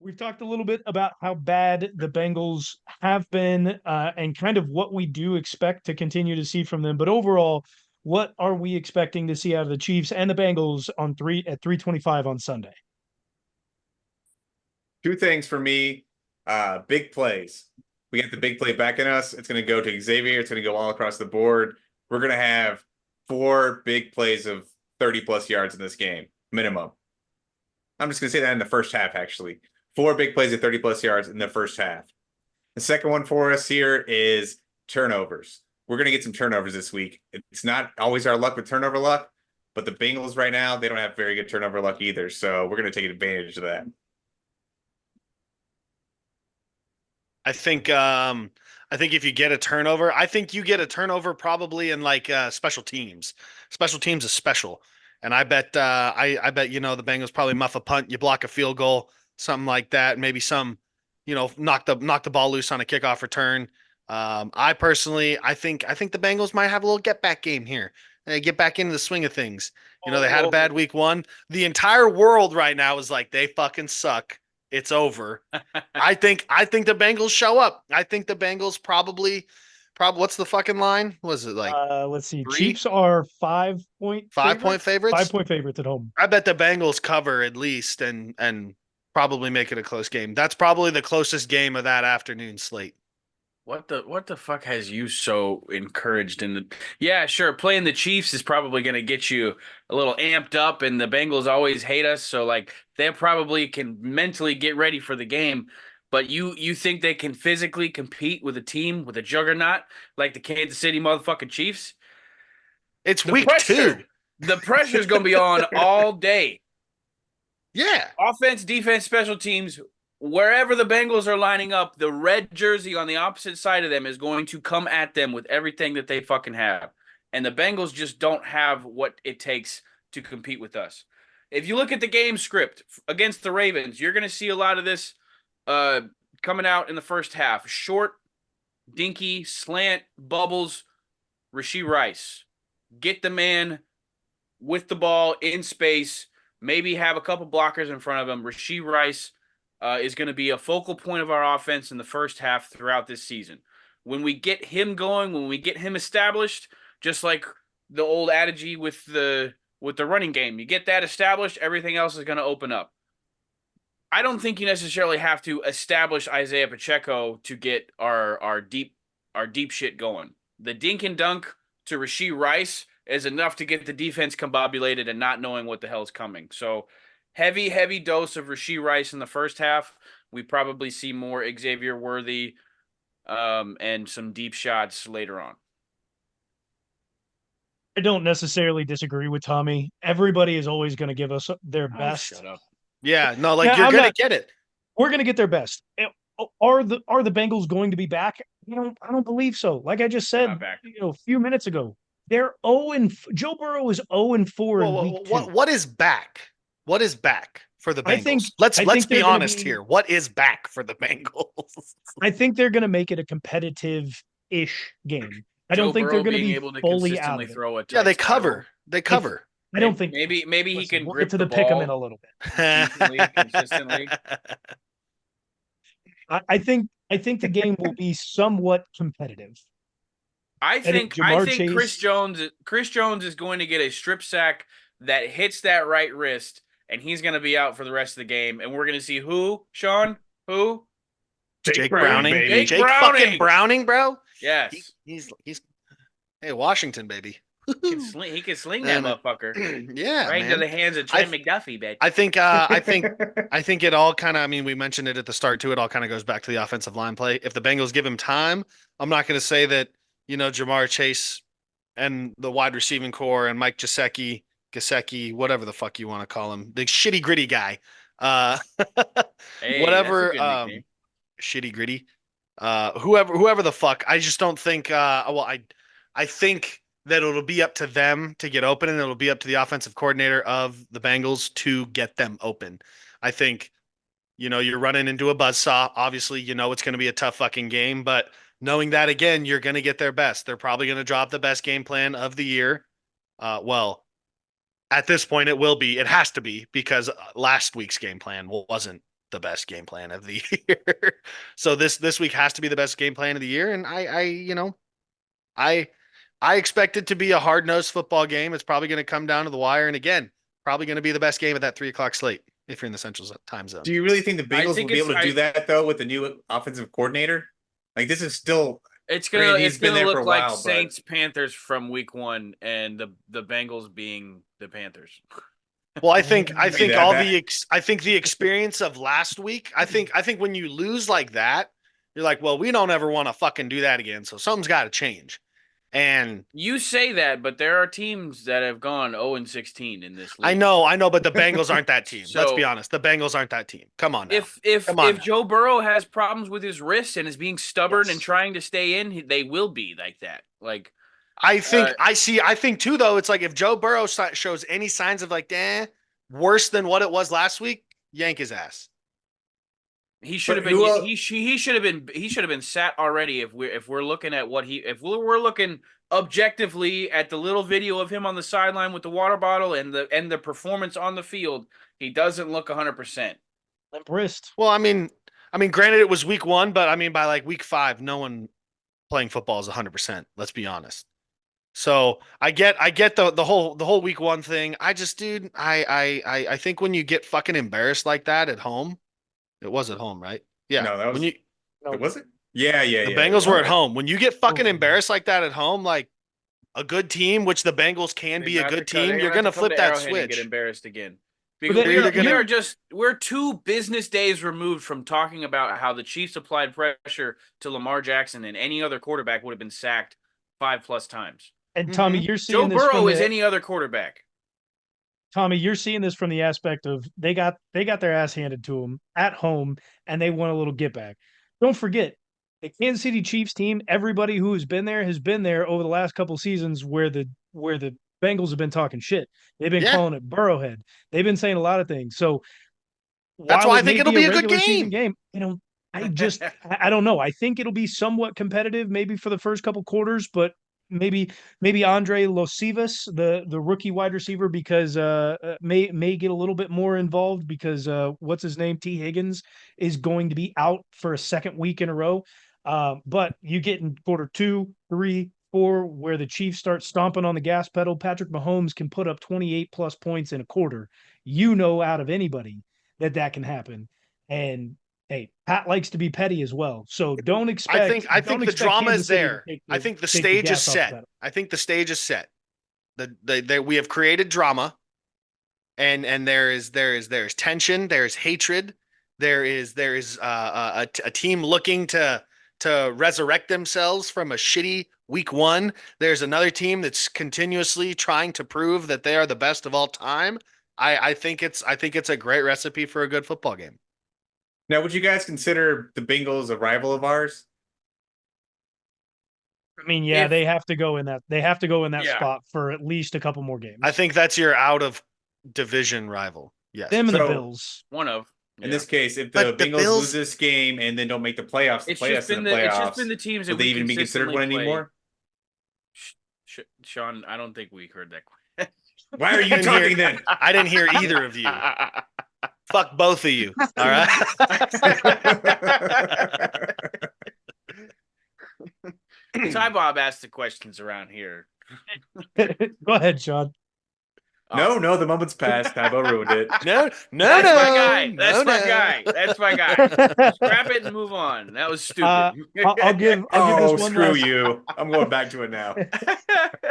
We've talked a little bit about how bad the Bengals have been and kind of what we do expect to continue to see from them. But overall, what are we expecting to see out of the Chiefs and the Bengals on 3:25 on Sunday? Two things for me. Big plays. We get the big play back in us. It's going to go to Xavier. It's going to go all across the board. We're going to have four big plays of 30 plus yards in this game, minimum. I'm just going to say that in the first half, actually. Four big plays of 30 plus yards in the first half. The second one for us here is turnovers. We're going to get some turnovers this week. It's not always our luck with turnover luck, but the Bengals right now, they don't have very good turnover luck either. So we're going to take advantage of that. I think if you get a turnover, I think you get a turnover probably in like special teams. Special teams is special. And I bet I bet the Bengals probably muff a punt, you block a field goal, something like that, maybe some knock the ball loose on a kickoff return. I personally I think the Bengals might have a little get back game here. They get back into the swing of things. They had a bad week one. The entire world right now is like they fucking suck. It's over. I think the Bengals show up. I think the Bengals probably what's the fucking line? Was it like Let's see. three, Chiefs are 5 point 5 point favorites. Five favorites? point favorites at home. I bet the Bengals cover at least and probably make it a close game. That's probably the closest game of that afternoon slate. What the fuck has you so encouraged in the Yeah, sure, playing the Chiefs is probably going to get you a little amped up, and the Bengals always hate us, so like they probably can mentally get ready for the game. But you think they can physically compete with a team with a juggernaut like the Kansas City motherfucking Chiefs? It's The week two. pressure, the pressure is going to be on all day. Yeah. Offense, defense, special teams, wherever the Bengals are lining up, the red jersey on the opposite side of them is going to come at them with everything that they fucking have. And the Bengals just don't have what it takes to compete with us. If you look at the game script against the Ravens, you're going to see a lot of this coming out in the first half. Short, dinky, slant, bubbles, Rashee Rice. Get the man with the ball in space, maybe have a couple blockers in front of him. Rashee Rice is going to be a focal point of our offense in the first half throughout this season. When we get him going, when we get him established, just like the old adage with the running game, you get that established, everything else is going to open up. I don't think you necessarily have to establish Isaiah Pacheco to get our deep shit going. The dink and dunk to Rashee Rice is enough to get the defense combobulated and not knowing what the hell's coming. So heavy dose of Rashee Rice in the first half. We probably see more Xavier Worthy and some deep shots later on. I don't necessarily disagree with Tommy. Everybody is always going to give us their Oh, best. shut up. Yeah, no, like Yeah, you're I'm gonna not. get it. We're going to get their best. Are the Bengals going to be back? I don't believe so. Like I just They're said, not back. a few minutes ago, they're 0 and Joe Burrow is 0 and 4 in week two. What is back? What is back for the I think Bengals? Let's I let's think be they're going to honest be. here. What is back for the Bengals? I think they're going to make it a competitive-ish game. I don't Joe think they're Burrow going to being be able to fully out consistently of it. throw a Yeah, tight they spiral. cover. They cover. I don't think Maybe he listen, can we'll grip get to the the pick 'em in ball a little bit. decently, consistently. I think the game will be somewhat competitive. I And think Jamar Chris Chase, Jones is going to get a strip sack that hits that right wrist, and he's going to be out for the rest of the game. And we're going to see who, Sean? Who? Jake Browning, Browning. baby. Jake fucking Browning, bro. Yes. He's hey, Washington, baby. He can sling that And, motherfucker yeah, right into man. the hands of I Trent McDuffie, bitch. I think it all kind of, I mean, we mentioned it at the start too. It all kind of goes back to the offensive line play. If the Bengals give him time, I'm not going to say that, Jamar Chase and the wide receiving core and Mike Gesicki, whatever the fuck you want to call him, the shitty gritty guy, uh, Hey, that's a whatever, good nickname. shitty gritty, whoever the fuck. I just don't think, I think that it'll be up to them to get open, and it'll be up to the offensive coordinator of the Bengals to get them open. I think, you're running into a buzzsaw. Obviously, it's going to be a tough fucking game, but knowing that, again, you're going to get their best. They're probably going to drop the best game plan of the year. Well, at this point, it will be. It has to be, because last week's game plan wasn't the best game plan of the year. So this week has to be the best game plan of the year. And I expect it to be a hard-nosed football game. It's probably going to come down to the wire. And again, probably going to be the best game at that 3:00 slate if you're in the Central time zone. Do you really think the I Bengals think will be able to it's- do that though with the new offensive coordinator? Like this is still It's Granted, gonna he's it's been gonna there for look a like while, but- Saints Panthers from week 1, and the Bengals being the Panthers. Well, I think that all bad? I think the experience of last week, I think when you lose like that, you're like, well, we don't ever want to fucking do that again. So something's got to change. And You say that, but there are teams that have gone 0-16 in this league. I know, but the Bengals aren't that team. Let's be So- honest. The Bengals aren't that team. Come on now. If Come on now. Joe Burrow has problems with his wrist and is being stubborn Yes. and trying to stay in, they will be like that. Like I think too, though, it's like if Joe Burrow shows any signs of like, worse than what it was last week, yank his ass. he should have But been who he should have been sat already if we're looking at what if we're looking objectively at the little video of him on the sideline with the water bottle and the performance on the field, he doesn't look 100%. Limp wrist. Well, I mean, granted, it was week 1, but I mean, by like week 5, no one playing football is 100%. Let's be honest. So I get the whole week 1 thing. I just, dude, I think when you get fucking embarrassed like that at home, it was at home, right? Yeah. No, that was when was it? Yeah. the Bengals were at Okay. home. When you get fucking Oh. embarrassed like that at home, like a good team, which the Bengals can be a good team, you're gonna flip that and get switch. embarrassed again. But Because then- we're 2 business days removed from talking about how the Chiefs applied pressure to Lamar Jackson and any other quarterback would have been sacked 5+ times. And Tommy, Mhm. you're seeing Joe this Burrow from is the, any other quarterback. Tommy, you're seeing this from the aspect of they got their ass handed to them at home and they want a little get back. Don't forget, the Kansas City Chiefs team, everybody who has been there over the last couple seasons where the Bengals have been talking shit. They've been Yeah. calling it Burrowhead. They've been saying a lot of things. So That's while why I it think may it'll be a good regular season game. I don't know. I think it'll be somewhat competitive maybe for the first couple quarters, but maybe Andre Losivas, the rookie wide receiver, because may get a little bit more involved because what's his name? T. Higgins is going to be out for a second week in a row. But you get in quarter 2, 3, 4, where the Chiefs start stomping on the gas pedal. Patrick Mahomes can put up 28 plus points in a quarter. Out of anybody that can happen. And hey, Pat likes to be petty as well. So don't expect. I think don't the expect drama Kansas is City to there. take I think the take stage is gas off the set. pedal. I think the stage is set. We have created drama, and there is tension, there is hatred, there is a team looking to resurrect themselves from a shitty week 1. There's another team that's continuously trying to prove that they are the best of all time. I think it's a great recipe for a good football game. Now, would you guys consider the Bengals a rival of ours? I mean, yeah, If- they have to go in that. They have to go in that Yeah. spot for at least a couple more games. I think that's your out of division rival. Yes. them and the So- Bills. One of. In Yeah. this case, if the But the Bengals Bills- lose this game and then don't make the playoffs, It's play just us in been the the it's playoffs, just been the teams that would they we even be considered one consistently play. anymore? Sean, I don't think we heard that. Why are you Didn't hear- talking then? I didn't hear either of you. Fuck both of you. All right. Ty Bob asked the questions around here. Go ahead, Sean. No, the moment's passed. Tybo ruined it. No, That's no. my guy. no, That's my no. guy. That's my guy. Scrap it and move on. That was stupid. I'll give Oh, this one screw last, you. I'm going back to it now.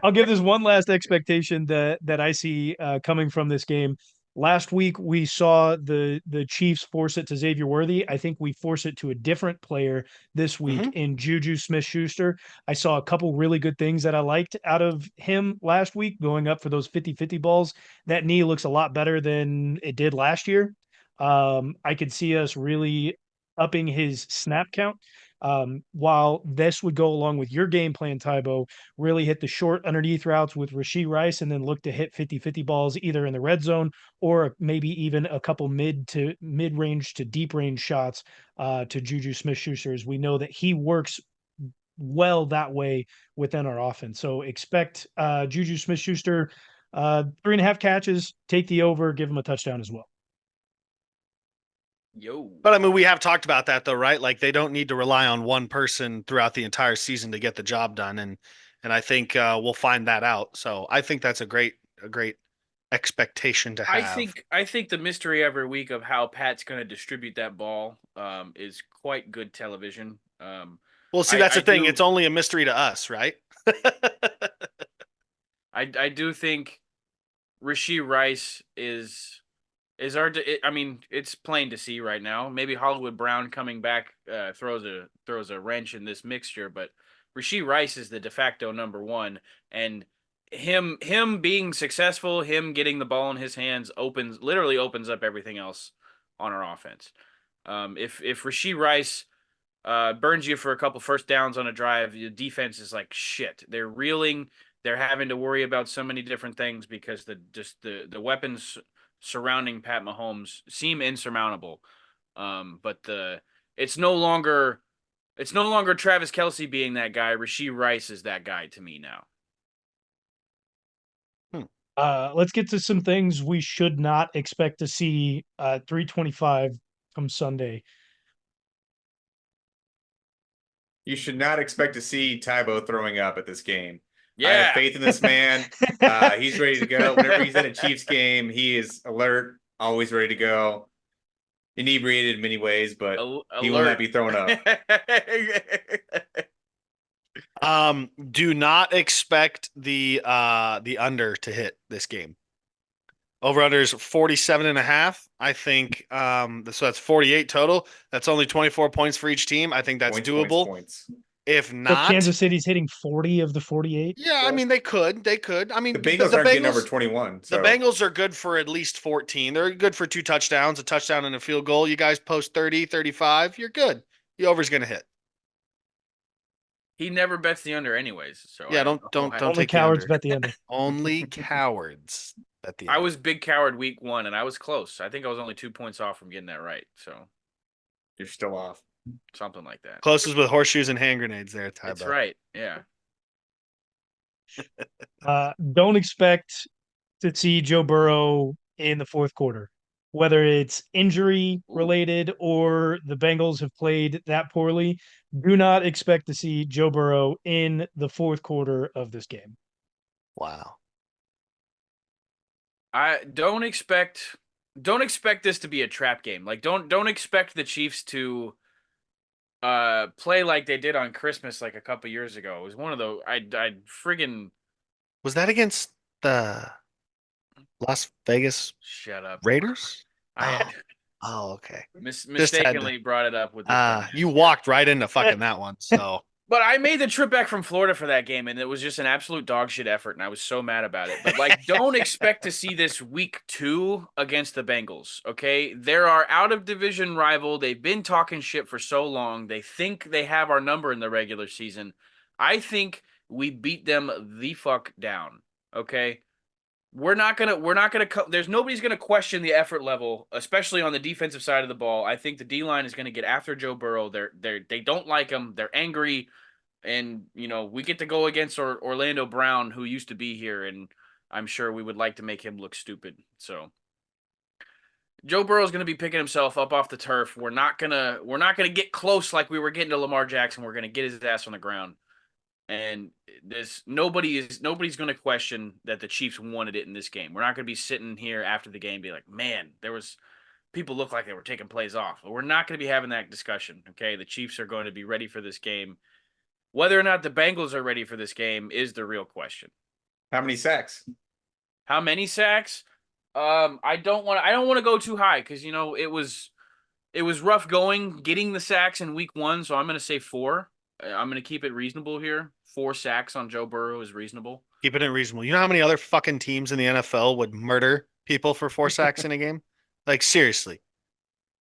I'll give this one last expectation that I see coming from this game. Last week we saw the Chiefs force it to Xavier Worthy. I think we force it to a different player this week in Juju Smith-Schuster. I saw a couple really good things that I liked out of him last week, going up for those 50-50 balls. That knee looks a lot better than it did last year. I could see us really upping his snap count. While this would go along with your game plan, Tybo, really hit the short underneath routes with Rashee Rice and then look to hit 50-50 balls either in the red zone or maybe even a couple mid-range to deep range shots to Juju Smith-Schuster, as we know that he works well that way within our offense. So expect Juju Smith-Schuster 3.5 catches, take the over, give him a touchdown as well. Yo. But I mean, we have talked about that though, right? Like they don't need to rely on one person throughout the entire season to get the job done, and I think we'll find that out. So I think that's a great expectation to have. I think the mystery every week of how Pat's going to distribute that ball is quite good television. Well, see, that's I the thing. do It's only a mystery to us, right? I do think Rasheed Rice is our. I mean, it's plain to see right now. Maybe Hollywood Brown coming back throws a wrench in this mixture, but Rasheed Rice is the de facto number one, and him being successful, him getting the ball in his hands literally opens up everything else on our offense. If Rasheed Rice burns you for a couple first downs on a drive, the defense is like shit. They're reeling. They're having to worry about so many different things because the weapons surrounding Pat Mahomes seem insurmountable. But it's no longer Travis Kelce being that guy. Rasheed Rice is that guy to me now. Let's get to some things we should not expect to see 325 come Sunday. You should not expect to see Tybo throwing up at this game. I Yeah. have faith in this man. He's ready to go. Whenever he's in a Chiefs game, he is alert, always ready to go. Inebriated in many ways, but he will not be throwing up. Do not expect the under to hit this game. Over under is 47.5. I think so that's 48 total. That's only 24 points for each team. I think that's doable. Points. If So not, Kansas City's hitting 40 of the 48. yeah, I mean they could. I mean The Bengals aren't getting over 21. So. The Bengals are good for at least 14. They're good for 2 touchdowns, a touchdown and a field goal. You guys post 30, 35, you're good. The over's going to hit. He never bets the under anyways. So yeah, don't Only take cowards the under. bet the under. Only cowards bet the under. I was big coward week 1 and I was close. I think I was only 2 points off from getting that right. So You're still off. something like that. Closest with horseshoes and hand grenades there, Ty. That's right. Yeah. Don't expect to see Joe Burrow in the fourth quarter, whether it's injury related or the Bengals have played that poorly. Do not expect to see Joe Burrow in the fourth quarter of this game. Wow. I don't expect this to be a trap game. Like don't expect the Chiefs to play like they did on Christmas like a couple years ago. It was one of those I friggin' Was that against the Las Vegas shut up. Raiders? I Oh, okay. mistakenly brought it up with the you walked right into fucking that one. So But I made the trip back from Florida for that game, and it was just an absolute dog shit effort, and I was so mad about it. But, like, don't expect to see this week 2 against the Bengals, okay? They're our out-of-division rival. They've been talking shit for so long. They think they have our number in the regular season. I think we beat them the fuck down, okay? There's nobody's gonna question the effort level, especially on the defensive side of the ball. I think the D-line is gonna get after Joe Burrow. They don't like him. They're angry, and we get to go against Orlando Brown, who used to be here, and I'm sure we would like to make him look stupid. So Joe Burrow is gonna be picking himself up off the turf. We're not gonna get close like we were getting to Lamar Jackson. We're gonna get his ass on the ground. And nobody's going to question that the Chiefs wanted it in this game. We're not going to be sitting here after the game and be like, man, people look like they were taking plays off. We're not going to be having that discussion. Okay. The Chiefs are going to be ready for this game. Whether or not the Bengals are ready for this game is the real question. How many sacks? How many sacks? I don't want to go too high because, it was rough getting the sacks in week 1. So I'm going to say 4. I'm going to keep it reasonable here. 4 sacks on Joe Burrow is reasonable. Keeping it reasonable. You know how many other fucking teams in the NFL would murder people for 4 sacks in a game? Like, seriously.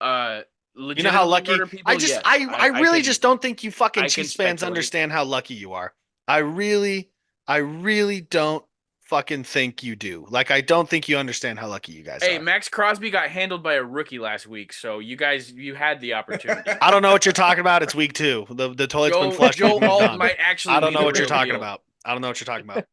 You know how lucky people? I really just don't think you fucking Chiefs fans speculate. understand how lucky you are. I really don't fucking think you do. Like, I don't think you understand how lucky you guys are. Hey, Max Crosby got handled by a rookie last week, so you had the opportunity. I don't know what you're talking about. It's week 2. The toilet's been flushed. Joe Alt might actually. I don't know what you're talking about. I don't know what you're talking about.